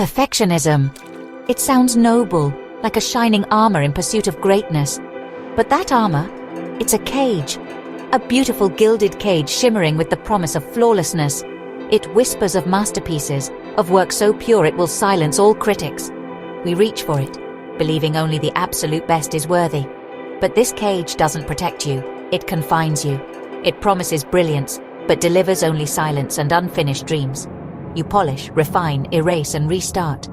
Perfectionism. It sounds noble, like a shining armor in pursuit of greatness. But that armor, it's a cage. A beautiful gilded cage shimmering with the promise of flawlessness. It whispers of masterpieces, of work so pure it will silence all critics. We reach for it, believing only the absolute best is worthy. But this cage doesn't protect you, it confines you. It promises brilliance, but delivers only silence and unfinished dreams. You polish, refine, erase and restart,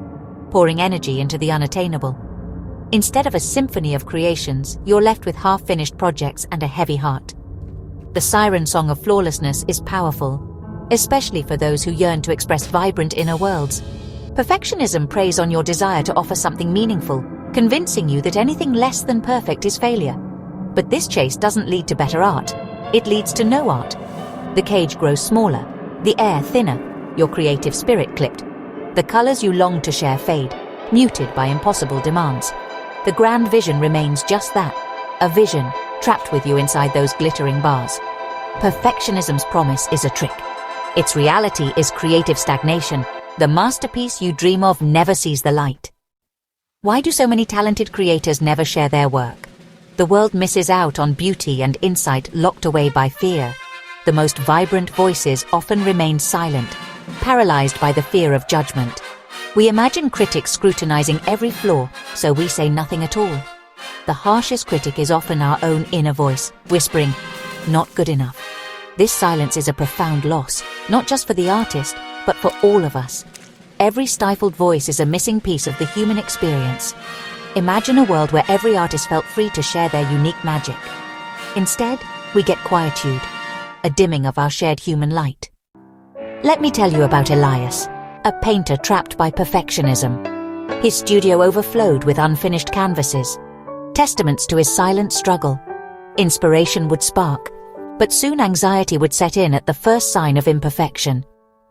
pouring energy into the unattainable. Instead of a symphony of creations, you're left with half-finished projects and a heavy heart. The siren song of flawlessness is powerful, especially for those who yearn to express vibrant inner worlds. Perfectionism preys on your desire to offer something meaningful, convincing you that anything less than perfect is failure. But this chase doesn't lead to better art. It leads to no art. The cage grows smaller, the air thinner, your creative spirit clipped. The colors you long to share fade, muted by impossible demands. The grand vision remains just that, a vision trapped with you inside those glittering bars. Perfectionism's promise is a trick. Its reality is creative stagnation. The masterpiece you dream of never sees the light. Why do so many talented creators never share their work? The world misses out on beauty and insight locked away by fear. The most vibrant voices often remain silent, paralyzed by the fear of judgment. We imagine critics scrutinizing every flaw, so we say nothing at all. The harshest critic is often our own inner voice, whispering, "Not good enough." This silence is a profound loss, not just for the artist, but for all of us. Every stifled voice is a missing piece of the human experience. Imagine a world where every artist felt free to share their unique magic. Instead, we get quietude, a dimming of our shared human light. Let me tell you about Elias, a painter trapped by perfectionism. His studio overflowed with unfinished canvases, testaments to his silent struggle. Inspiration would spark, but soon anxiety would set in at the first sign of imperfection.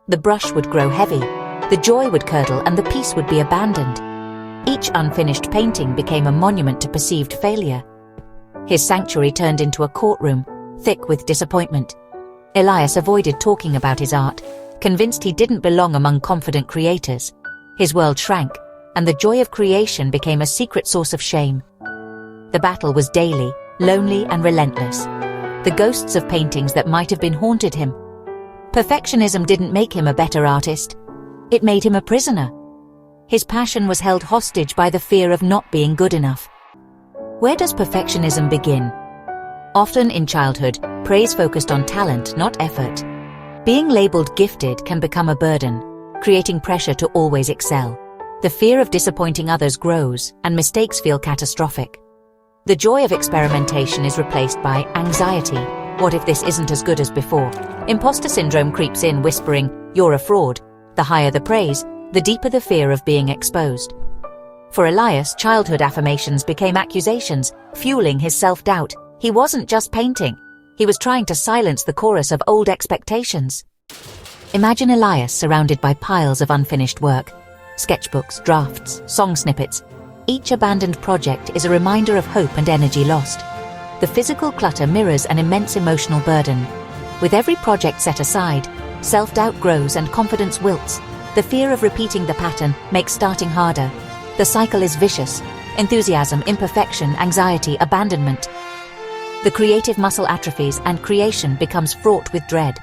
The brush would grow heavy, the joy would curdle, and the piece would be abandoned. Each unfinished painting became a monument to perceived failure. His sanctuary turned into a courtroom, thick with disappointment. Elias avoided talking about his art, convinced he didn't belong among confident creators. His world shrank, and the joy of creation became a secret source of shame. The battle was daily, lonely and relentless. The ghosts of paintings that might have been haunted him. Perfectionism didn't make him a better artist. It made him a prisoner. His passion was held hostage by the fear of not being good enough. Where does perfectionism begin? Often in childhood, praise focused on talent, not effort. Being labeled gifted can become a burden, creating pressure to always excel. The fear of disappointing others grows, and mistakes feel catastrophic. The joy of experimentation is replaced by anxiety. What if this isn't as good as before? Imposter syndrome creeps in, whispering, "You're a fraud." The higher the praise, the deeper the fear of being exposed. For Elias, childhood affirmations became accusations, fueling his self-doubt. He wasn't just painting. He was trying to silence the chorus of old expectations. Imagine Elias surrounded by piles of unfinished work. Sketchbooks, drafts, song snippets. Each abandoned project is a reminder of hope and energy lost. The physical clutter mirrors an immense emotional burden. With every project set aside, self-doubt grows and confidence wilts. The fear of repeating the pattern makes starting harder. The cycle is vicious. Enthusiasm, imperfection, anxiety, abandonment. The creative muscle atrophies and creation becomes fraught with dread.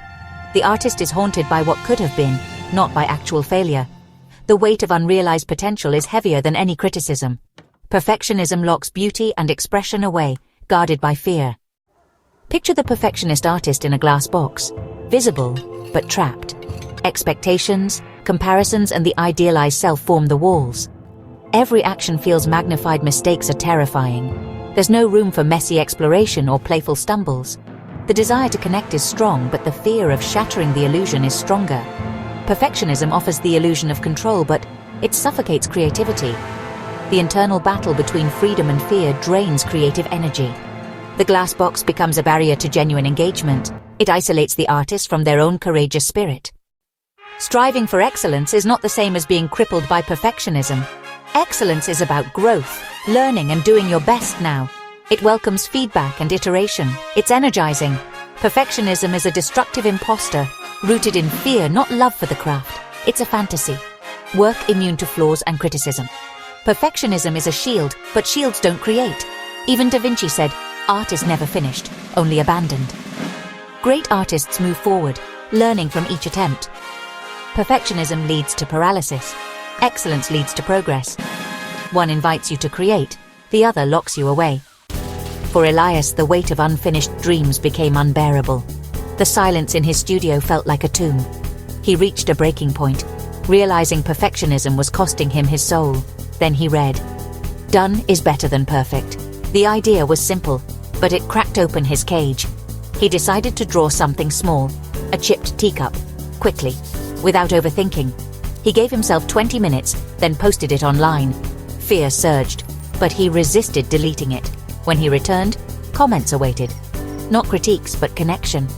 The artist is haunted by what could have been, not by actual failure. The weight of unrealized potential is heavier than any criticism. Perfectionism locks beauty and expression away, guarded by fear. Picture the perfectionist artist in a glass box, visible but trapped. Expectations, comparisons, and the idealized self form the walls. Every action feels magnified, mistakes are terrifying. There's no room for messy exploration or playful stumbles. The desire to connect is strong, but the fear of shattering the illusion is stronger. Perfectionism offers the illusion of control, but it suffocates creativity. The internal battle between freedom and fear drains creative energy. The glass box becomes a barrier to genuine engagement. It isolates the artist from their own courageous spirit. Striving for excellence is not the same as being crippled by perfectionism. Excellence is about growth, learning and doing your best now. It welcomes feedback and iteration. It's energizing. Perfectionism is a destructive imposter, rooted in fear, not love for the craft. It's a fantasy. Work immune to flaws and criticism. Perfectionism is a shield, but shields don't create. Even Da Vinci said, art is never finished, only abandoned. Great artists move forward, learning from each attempt. Perfectionism leads to paralysis. Excellence leads to progress. One invites you to create, the other locks you away. For Elias, the weight of unfinished dreams became unbearable. The silence in his studio felt like a tomb. He reached a breaking point, realizing perfectionism was costing him his soul. Then he read, "Done is better than perfect." The idea was simple, but it cracked open his cage. He decided to draw something small, a chipped teacup, quickly, without overthinking. He gave himself 20 minutes, then posted it online. Fear surged, but he resisted deleting it. When he returned, comments awaited. Not critiques, but connection.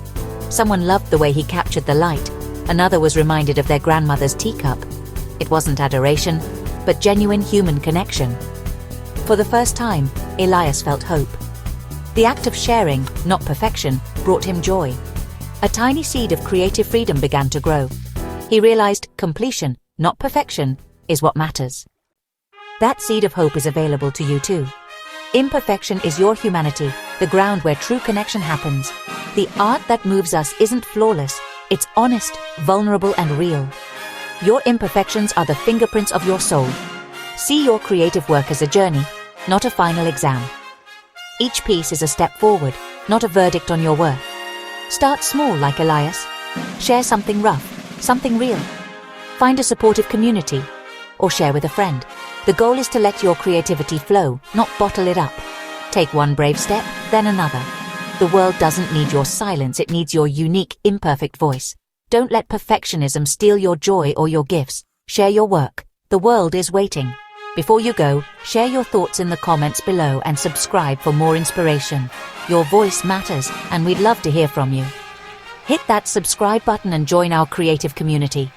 Someone loved the way he captured the light. Another was reminded of their grandmother's teacup. It wasn't adoration, but genuine human connection. For the first time, Elias felt hope. The act of sharing, not perfection, brought him joy. A tiny seed of creative freedom began to grow. He realized completion, not perfection, is what matters. That seed of hope is available to you too. Imperfection is your humanity, the ground where true connection happens. The art that moves us isn't flawless, it's honest, vulnerable, and real. Your imperfections are the fingerprints of your soul. See your creative work as a journey, not a final exam. Each piece is a step forward, not a verdict on your worth. Start small like Elias. Share something rough, something real. Find a supportive community, or share with a friend. The goal is to let your creativity flow, not bottle it up. Take one brave step, then another. The world doesn't need your silence, it needs your unique, imperfect voice. Don't let perfectionism steal your joy or your gifts. Share your work. The world is waiting. Before you go, share your thoughts in the comments below and subscribe for more inspiration. Your voice matters, and we'd love to hear from you. Hit that subscribe button and join our creative community.